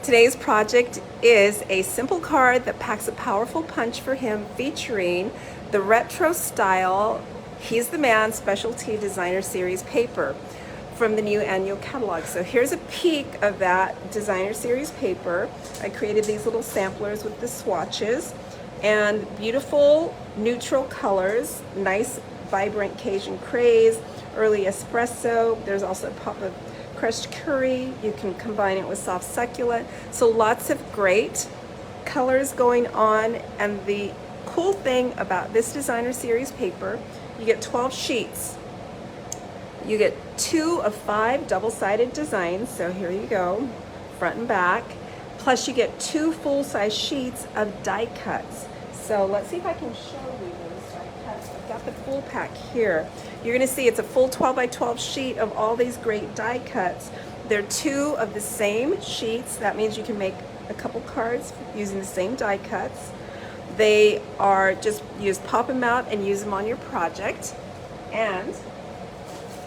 Today's project is a simple card that packs a powerful punch for him, featuring the retro style He's the Man specialty designer series paper from the new annual catalog. So here's a peek of that designer series paper. I created these little samplers with the swatches and beautiful neutral colors, nice vibrant Cajun craze, early espresso. There's also a pop of crushed curry. You can combine it with soft succulent. So lots of great colors going on. And the cool thing about this designer series paper, you get 12 sheets. You get 2 of 5 double-sided designs. So here you go, front and back. Plus you get 2 full-size sheets of die cuts. So let's see if I can show you those die cuts. I've got the full pack here. You're gonna see it's a full 12 by 12 sheet of all these great die cuts. They're 2 of the same sheets. That means you can make a couple cards using the same die cuts. They are just, you just pop them out and use them on your project. And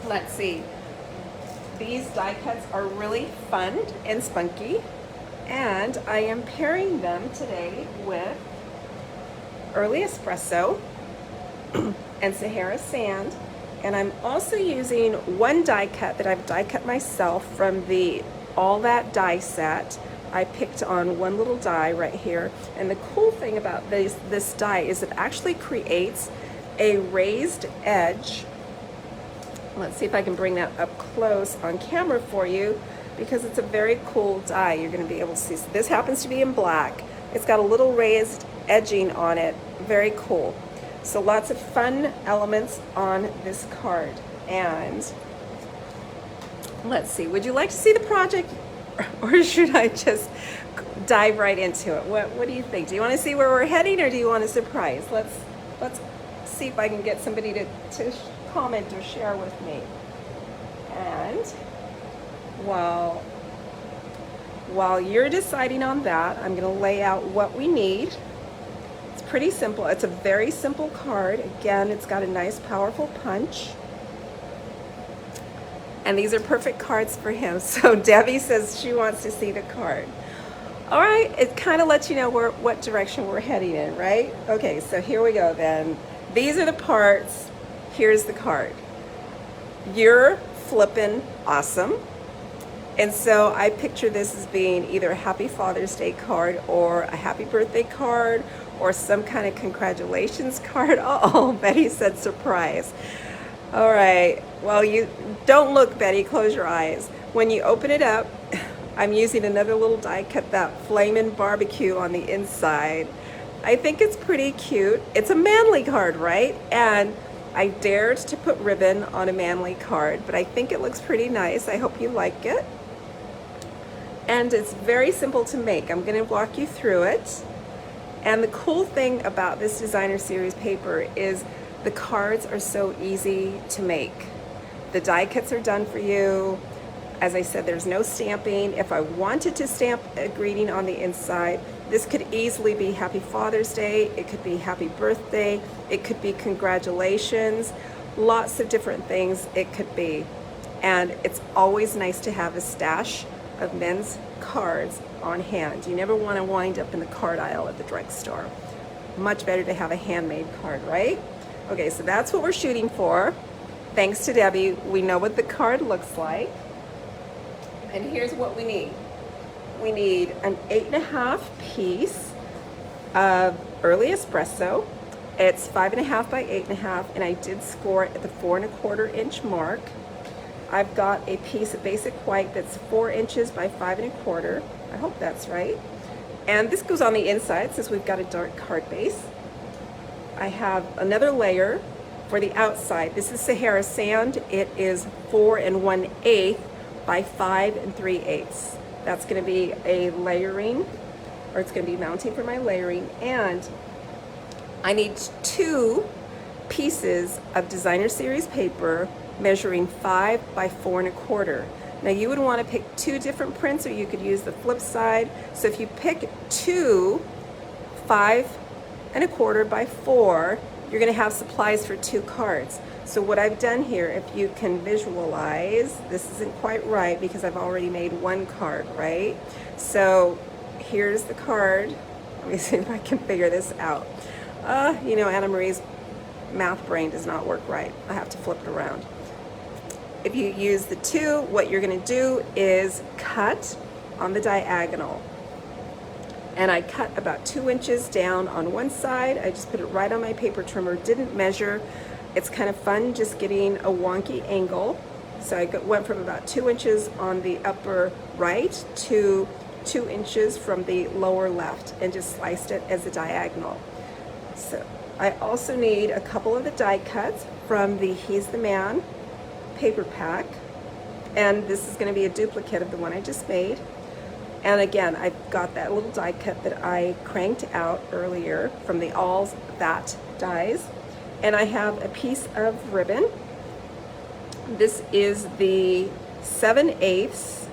let's see, these die cuts are really fun and spunky. And I am pairing them today with early espresso and Sahara sand. And I'm also using one die cut that I've die cut myself from the All That die set. I picked on one little die right here. And the cool thing about this die is it actually creates a raised edge. Let's see if I can bring that up close on camera for you, because it's a very cool die. You're going to be able to see. So this happens to be in black. It's got a little raised edging on it. Very cool. So lots of fun elements on this card. And let's see, would you like to see the project, or should I just dive right into it? What do you think? Do you want to see where we're heading, or do you want a surprise? Let's see if I can get somebody to comment or share with me. And while you're deciding on that, I'm going to lay out what we need. It's pretty simple. It's a very simple card. Again, it's got a nice powerful punch. And these are perfect cards for him. So Debbie says she wants to see the card. All right, it kind of lets you know what direction we're heading in, right? Okay, so here we go then. These are the parts. Here's the card. You're flippin' awesome. And so I picture this as being either a Happy Father's Day card or a Happy Birthday card or some kind of congratulations card. Uh-oh, Betty said surprise. All right, well, you don't look, Betty, close your eyes. When you open it up, I'm using another little die cut, that Flamin' Barbecue on the inside. I think it's pretty cute. It's a manly card, right? And I dared to put ribbon on a manly card, but I think it looks pretty nice. I hope you like it. And it's very simple to make. I'm going to walk you through it. And the cool thing about this designer series paper is the cards are so easy to make. The die cuts are done for you. As I said, there's no stamping. If I wanted to stamp a greeting on the inside, this could easily be Happy Father's Day. It could be Happy Birthday. It could be congratulations. Lots of different things it could be. And it's always nice to have a stash of men's cards on hand. You never want to wind up in the card aisle at the drugstore. Much better to have a handmade card, right? Okay, so that's what we're shooting for. Thanks to Debbie, we know what the card looks like. And here's what we need. We need an 8.5 piece of early espresso. It's 5.5 by 8.5, and I did score it at the 4 1/4 inch mark. I've got a piece of basic white that's 4 inches by 5 1/4. I hope that's right. And this goes on the inside since we've got a dark card base. I have another layer for the outside. This is Sahara sand. It is 4 1/8 by 5 3/8. That's going to be a layering, or it's going to be mounting for my layering. And I need 2 pieces of designer series paper measuring 5 by 4 1/4. Now you would want to pick 2 different prints, or you could use the flip side. So if you pick 2 5 1/4 by 4, you're going to have supplies for 2 cards. So what I've done here, if you can visualize, this isn't quite right because I've already made one card, right? So here's the card. Let me see if I can figure this out. You know, Anna Marie's math brain does not work right. I have to flip it around. If you use the 2, what you're going to do is cut on the diagonal. And I cut about 2 inches down on one side. I just put it right on my paper trimmer, didn't measure. It's kind of fun just getting a wonky angle. So I went from about 2 inches on the upper right to 2 inches from the lower left and just sliced it as a diagonal. So I also need a couple of the die cuts from the He's the Man paper pack. And this is going to be a duplicate of the one I just made. And again, I've got that little die cut that I cranked out earlier from the All That dies. And I have a piece of ribbon. This is the 7/8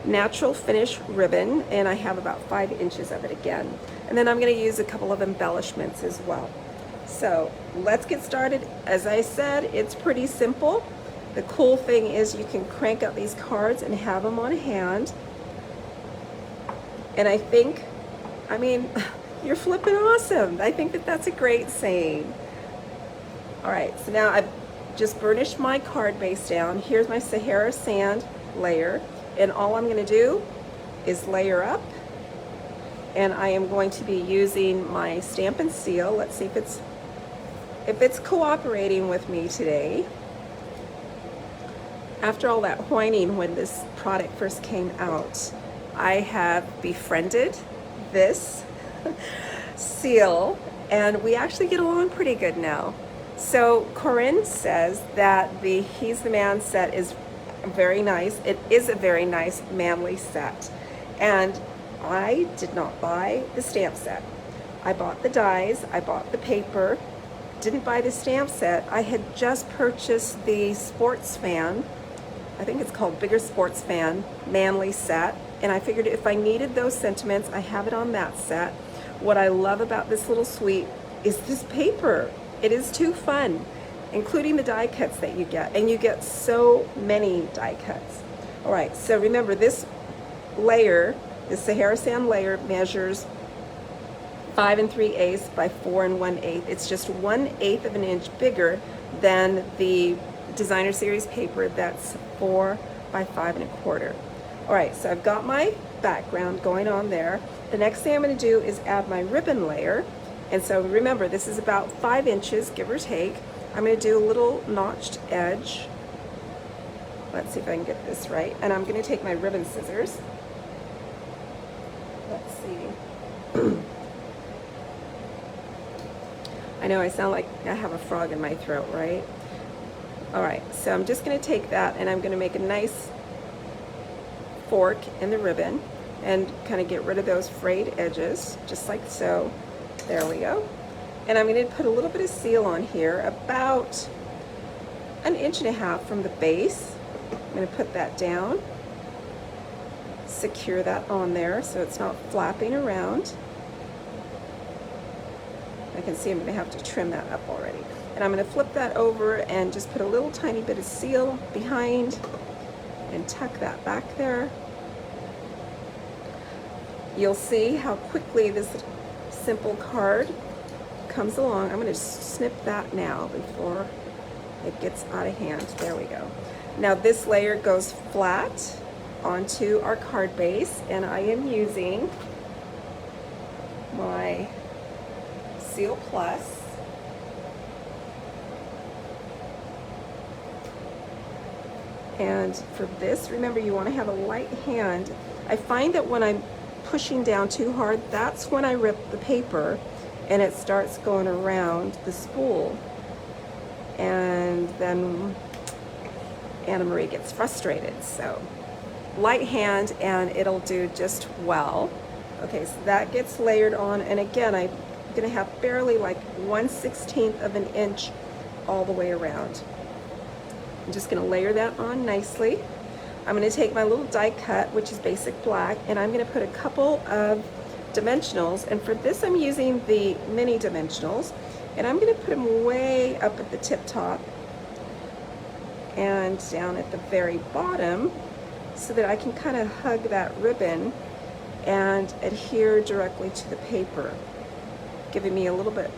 natural finish ribbon, and I have about 5 inches of it again. And then I'm going to use a couple of embellishments as well. So let's get started. As I said, it's pretty simple. The cool thing is you can crank out these cards and have them on hand. And I mean, you're flipping awesome. I think that that's a great saying. All right, so now I've just burnished my card base down. Here's my Sahara sand layer. And all I'm going to do is layer up. And I am going to be using my Stamp and Seal. Let's see if it's cooperating with me today. After all that whining when this product first came out, I have befriended this seal, and we actually get along pretty good now. So Corinne says that the He's the Man set is very nice. It is a very nice manly set. And I did not buy the stamp set. I bought the dies, I bought the paper, didn't buy the stamp set. I had just purchased the Sports Fan, I think it's called Bigger Sports Fan, manly set. And I figured if I needed those sentiments, I have it on that set. What I love about this little suite is this paper. It is too fun, including the die cuts that you get. And you get so many die cuts. All right, so remember this layer, the Sahara Sand layer measures 5 3/8 by 4 1/8. It's just 1/8 of an inch bigger than the Designer Series paper that's 4 by 5 1/4. All right, so I've got my background going on there. The next thing I'm going to do is add my ribbon layer. And so remember, this is about 5 inches, give or take. I'm going to do a little notched edge. Let's see if I can get this right. And I'm going to take my ribbon scissors. Let's see. I know I sound like I have a frog in my throat, right? All right, so I'm just going to take that and I'm going to make a nice fork in the ribbon and kind of get rid of those frayed edges, just like so. There we go. And I'm going to put a little bit of seal on here, about 1.5 inches from the base. I'm going to put that down, secure that on there so it's not flapping around. I can see I'm going to have to trim that up already. And I'm going to flip that over and just put a little tiny bit of seal behind and tuck that back there. You'll see how quickly this simple card comes along. I'm going to snip that now before it gets out of hand. There we go. Now this layer goes flat onto our card base, and I am using my Seal Plus. And for this, remember, you want to have a light hand. I find that when I'm pushing down too hard, that's when I rip the paper and it starts going around the spool. And then Anna Marie gets frustrated. So light hand and it'll do just well. Okay, so that gets layered on, and again, I'm going to have barely like 1/16 of an inch all the way around. I'm just going to layer that on nicely. I'm going to take my little die cut, which is basic black, and I'm going to put a couple of dimensionals, and for this I'm using the mini dimensionals, And I'm going to put them way up at the tip top and down at the very bottom so that I can kind of hug that ribbon and adhere directly to the paper, giving me a little bit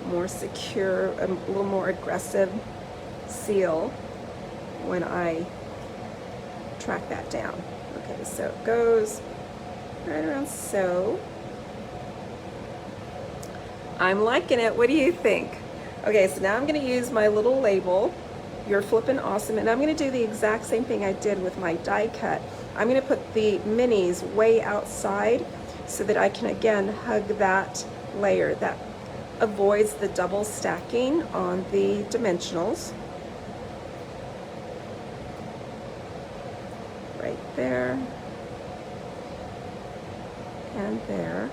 more secure, a little more aggressive seal when I track that down. Okay, so it goes right around so. I'm liking it. What do you think? Okay, so now I'm going to use my little label, You're Flippin' Awesome, and I'm going to do the exact same thing I did with my die cut. I'm going to put the minis way outside so that I can again hug that layer. That avoids the double stacking on the dimensionals. Right there and there.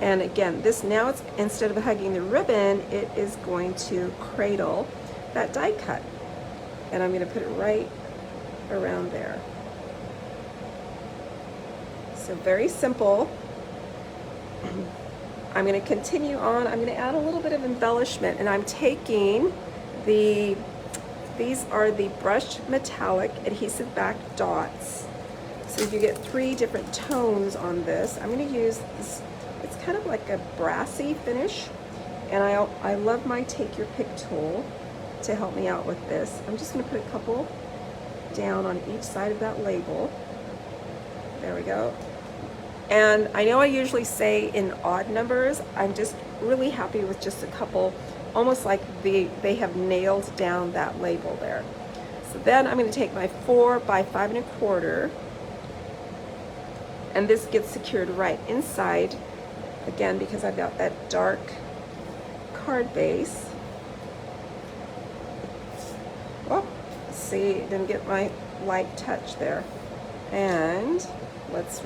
And again, this now, it's instead of hugging the ribbon, it is going to cradle that die cut. And I'm going to put it right around there. So very simple. I'm going to continue on. I'm going to add a little bit of embellishment, and I'm taking these are the brushed metallic adhesive back dots. So you get 3 different tones on this. I'm going to use this. It's kind of like a brassy finish, and I love my Take Your Pick tool to help me out with this. I'm just going to put a couple down on each side of that label. There we go. And I know I usually say in odd numbers. I'm just really happy with just a couple, almost like they have nailed down that label there. So then I'm going to take my 4 by 5 1/4, and this gets secured right inside, again, because I've got that dark card base. Oh, see, didn't get my light touch there. And let's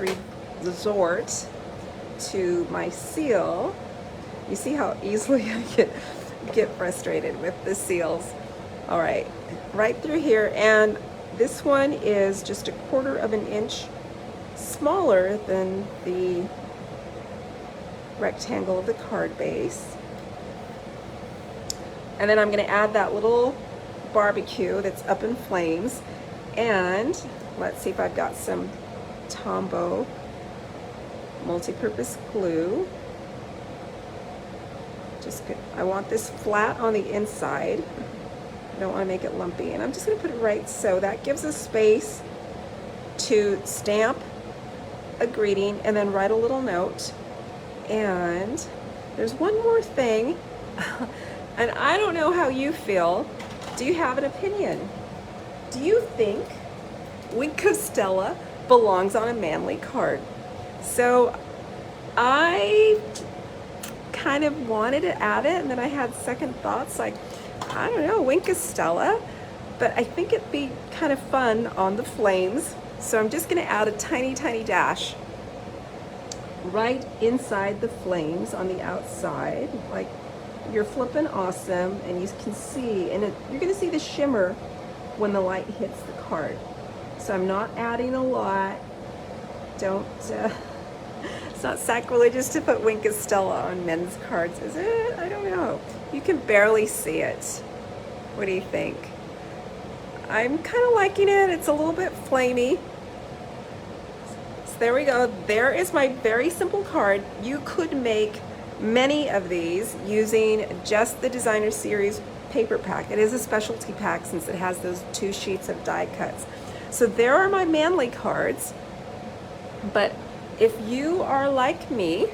resort to my seal. You see how easily I get frustrated with the seals. All right, right through here, and this one is just 1/4 inch smaller than the rectangle of the card base. And then I'm going to add that little barbecue that's up in flames, and let's see if I've got some Tombow multi-purpose glue. I want this flat on the inside. I don't want to make it lumpy, and I'm just going to put it right so. That gives us space to stamp a greeting and then write a little note. And there's one more thing, and I don't know how you feel. Do you have an opinion? Do you think Wink of Stella belongs on a manly card? So I kind of wanted to add it, and then I had second thoughts, like, I don't know, Wink of Stella, but I think it'd be kind of fun on the flames. So I'm just going to add a tiny, tiny dash right inside the flames on the outside, like You're Flippin' Awesome, and you can see, and you're going to see the shimmer when the light hits the card. So I'm not adding a lot. Don't, it's not sacrilegious to put Wink of Stella on men's cards, is it? I don't know. You can barely see it. What do you think? I'm kind of liking it. It's a little bit flamey. So there we go. There is my very simple card. You could make many of these using just the Designer Series paper pack. It is a specialty pack since it has those 2 sheets of die cuts. So there are my manly cards. But if you are like me,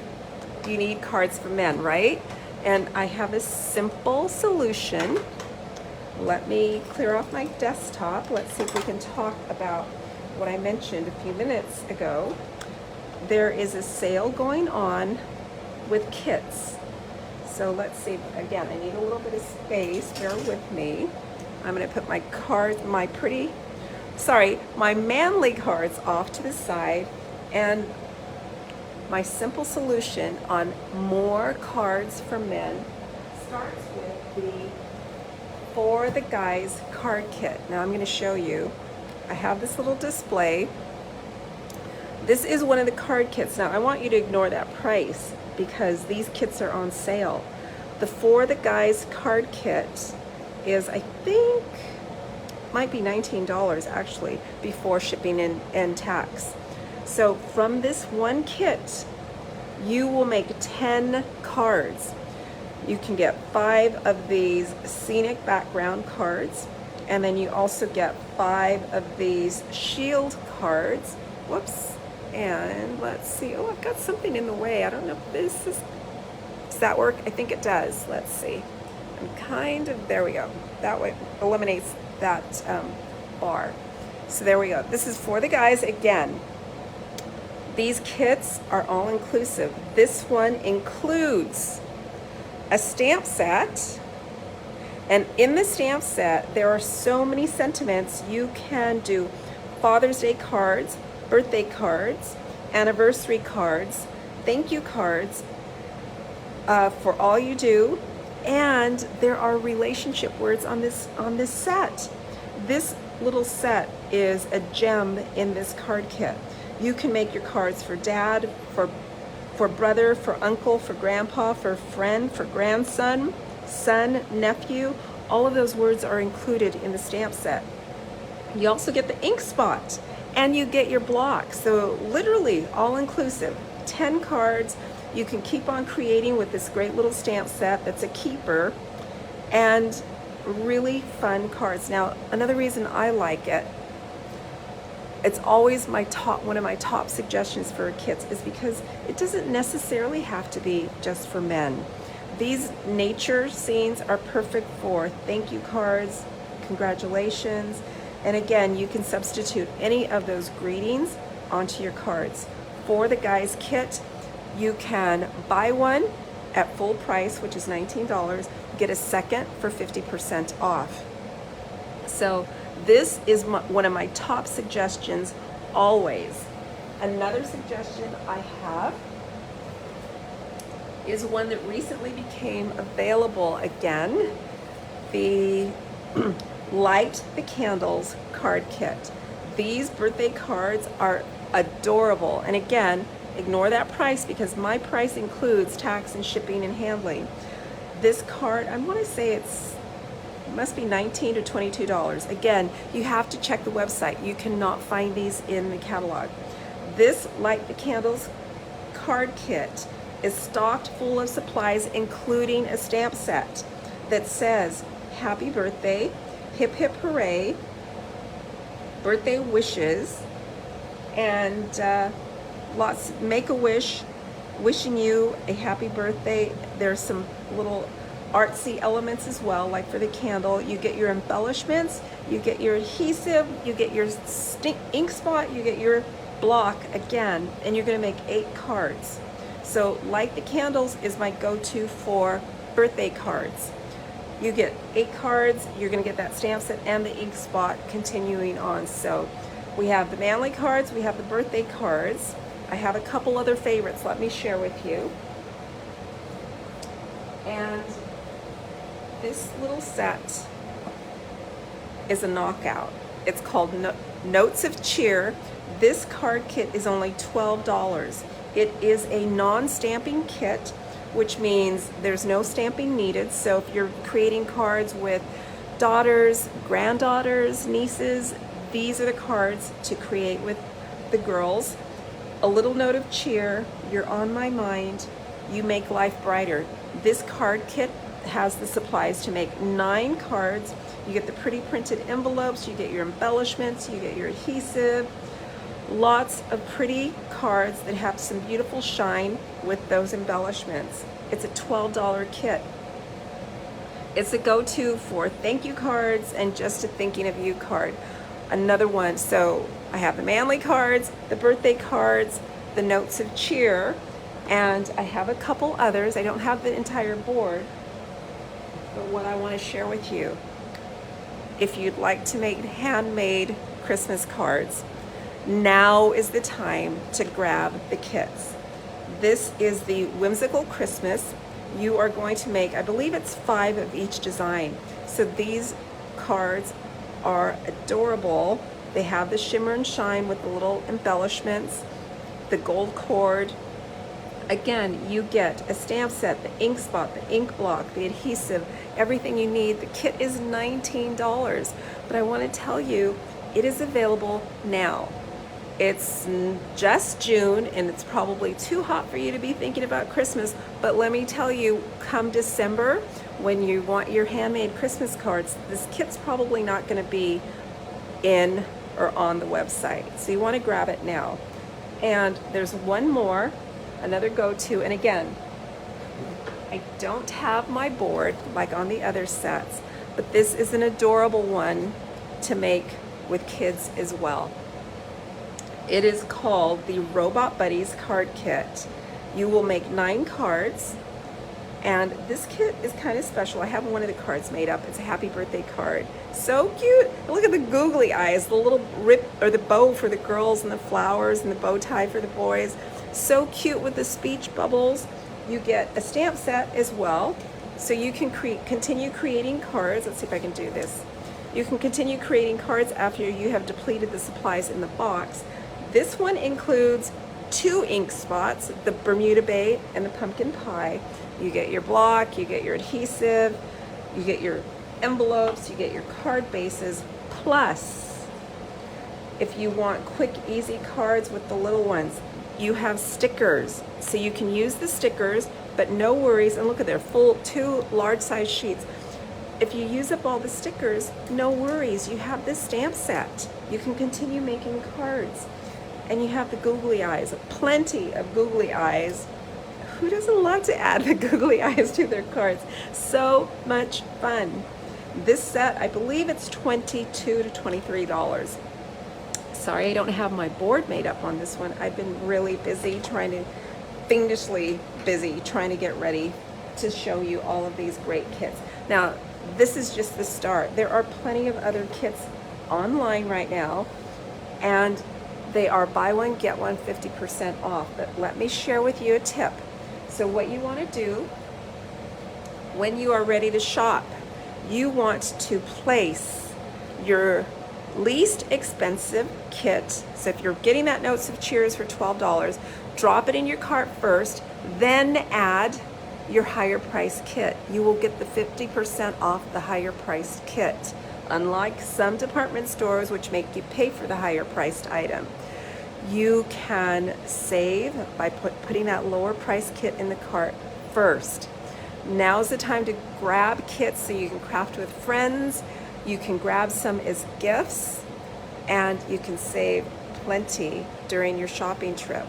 you need cards for men, right? And I have a simple solution. Let me clear off my desktop. Let's see if we can talk about what I mentioned a few minutes ago. There is a sale going on with kits. So let's see, again, I need a little bit of space, bear with me. I'm gonna put my cards, my manly cards off to the side, and my simple solution on more cards for men starts with the For the Guys card kit. Now I'm going to show you. I have this little display. This is one of the card kits. Now I want you to ignore that price because these kits are on sale. The For the Guys card kit is, I think, might be $19 actually, before shipping and tax. So from this one kit, you will make 10 cards. You can get 5 of these scenic background cards, and then you also get 5 of these shield cards. Whoops. And let's see. Oh, I've got something in the way. I don't know if this is, does that work? I think it does. Let's see. I'm kind of, there we go. That way eliminates that bar. So there we go. This is For the Guys again. These kits are all inclusive. This one includes a stamp set, and in the stamp set there are so many sentiments. You can do Father's Day cards, birthday cards, anniversary cards, thank you cards for all you do, and there are relationship words on this set. This little set is a gem in this card kit. You can make your cards for dad, for brother, for uncle, for grandpa, for friend, for grandson, son, nephew. All of those words are included in the stamp set. You also get the ink spot, and you get your block. So literally all inclusive, 10 cards. You can keep on creating with this great little stamp set that's a keeper, and really fun cards. Now, another reason I like it, it's always one of my top suggestions for kits, is because it doesn't necessarily have to be just for men. These nature scenes are perfect for thank you cards, congratulations, and again, you can substitute any of those greetings onto your cards. For the Guys kit, you can buy one at full price, which is $19, get a second for 50% off. So this is one of my top suggestions always. Another suggestion I have is one that recently became available again, the Light the Candles card kit. These birthday cards are adorable, and again, ignore that price because my price includes tax and shipping and handling. This card, I want to say it must be $19 to $22. Again, you have to check the website. You cannot find these in the catalog. This Light the Candles card kit is stocked full of supplies, including a stamp set that says happy birthday, hip hip hooray, birthday wishes, and lots, make a wish, wishing you a happy birthday. There's some little artsy elements as well, like for the candle. You get your embellishments, you get your adhesive, you get your ink spot, you get your block again, and you're going to make 8 cards. So Light the Candles is my go-to for birthday cards. You get 8 cards, you're going to get that stamp set and the ink spot continuing on. So we have the manly cards, we have the birthday cards. I have a couple other favorites, let me share with you. And this little set is a knockout. It's called Notes of Cheer. This card kit is only $12. It is a non-stamping kit, which means there's no stamping needed. So if you're creating cards with daughters, granddaughters, nieces, these are the cards to create with the girls. A little note of cheer, you're on my mind, you make life brighter. This card kit has the supplies to make 9 cards. You get the pretty printed envelopes, you get your embellishments, you get your adhesive, lots of pretty cards that have some beautiful shine with those embellishments. It's a $12 kit. It's a go-to for thank you cards and just a thinking of you card. Another one, so I have the manly cards, the birthday cards, the notes of cheer, and I have a couple others. I don't have the entire board, but what I want to share with you, if you'd like to make handmade Christmas cards, now is the time to grab the kits. This is the Whimsical Christmas. You are going to make, I believe it's 5 of each design. So these cards are adorable. They have the shimmer and shine with the little embellishments, the gold cord, Again, you get a stamp set, the ink spot, the ink block, the adhesive, everything you need. The kit is $19, but I want to tell you, it is available now. It's just June, and it's probably too hot for you to be thinking about Christmas, but let me tell you, come December, when you want your handmade Christmas cards, this kit's probably not going to be in or on the website. So you want to grab it now. And there's one more, another go-to, and again, I don't have my board like on the other sets, but this is an adorable one to make with kids as well. It is called the Robot Buddies card kit. You will make 9 cards, and this kit is kind of special. I have one of the cards made up. It's a happy birthday card. So cute. Look at the googly eyes, the little rip or the bow for the girls and the flowers and the bow tie for the boys. So cute with the speech bubbles. You get a stamp set as well, so you can continue creating cards. Let's see if I can do this. You can continue creating cards after you have depleted the supplies in the box. This one includes 2 ink spots, the Bermuda Bay and the pumpkin pie. You get your block, you get your adhesive, you get your envelopes, you get your card bases, plus if you want quick, easy cards with the little ones, you have stickers. So you can use the stickers, but no worries, and look at their full 2 large size sheets. If you use up all the stickers, no worries, you have this stamp set. You can continue making cards. And you have the googly eyes, plenty of googly eyes. Who doesn't love to add the googly eyes to their cards? So much fun. This set, I believe it's $22 to $23. Sorry, I don't have my board made up on this one. I've been really busy fiendishly busy trying to get ready to show you all of these great kits. Now, this is just the start. There are plenty of other kits online right now, and they are buy one, get one 50% off. But let me share with you a tip. So what you want to do when you are ready to shop, you want to place your least expensive kit. So if you're getting that Notes of Cheers for $12, drop it in your cart first, then add your higher price kit. You will get the 50% off the higher priced kit, unlike some department stores which make you pay for the higher priced item. You can save by putting that lower price kit in the cart first. Now's the time to grab kits so you can craft with friends. You can grab some as gifts, and you can save plenty during your shopping trip.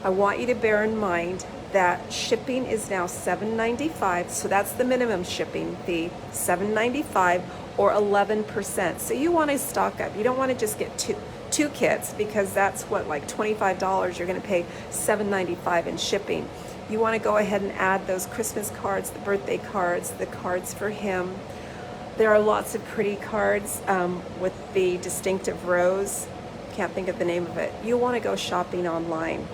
I want you to bear in mind that shipping is now $7.95, so that's the minimum shipping fee, $7.95 or 11%. So you want to stock up. You don't want to just get two kits, because that's what, like $25 you're going to pay $7.95 in shipping. You want to go ahead and add those Christmas cards, the birthday cards, the cards for him. There are lots of pretty cards with the distinctive rose. Can't think of the name of it. You want to go shopping online.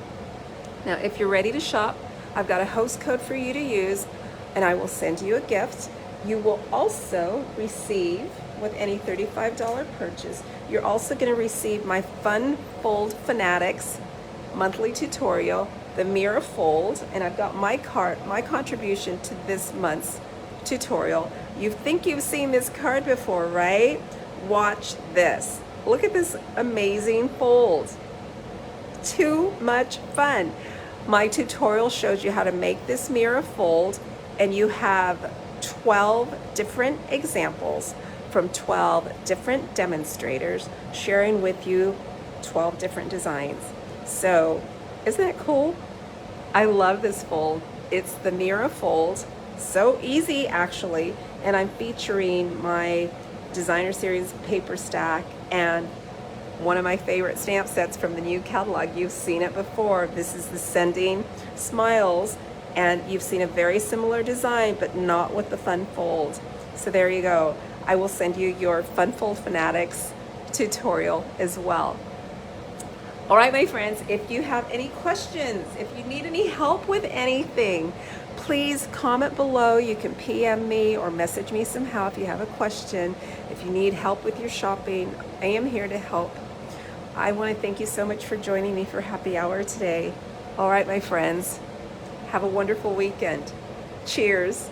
Now, if you're ready to shop, I've got a host code for you to use, and I will send you a gift. You will also receive, with any $35 purchase, you're also going to receive my Fun Fold Fanatics monthly tutorial, the Mirror Fold, and I've got my contribution to this month's tutorial. You think you've seen this card before, right? Watch this. Look at this amazing fold. Too much fun. My tutorial shows you how to make this mirror fold, and you have 12 different examples from 12 different demonstrators sharing with you 12 different designs. So, isn't that cool? I love this fold. It's the mirror fold. So easy, actually, and I'm featuring my designer series paper stack and one of my favorite stamp sets from the new catalog. You've seen it before. This is the Sending Smiles, and you've seen a very similar design, but not with the Fun Fold. So there you go. I will send you your Fun Fold Fanatics tutorial as well. All right, my friends, if you have any questions, if you need any help with anything, please comment below. You can PM me or message me somehow if you have a question. If you need help with your shopping, I am here to help. I want to thank you so much for joining me for happy hour today. All right, my friends, Have a wonderful weekend. Cheers.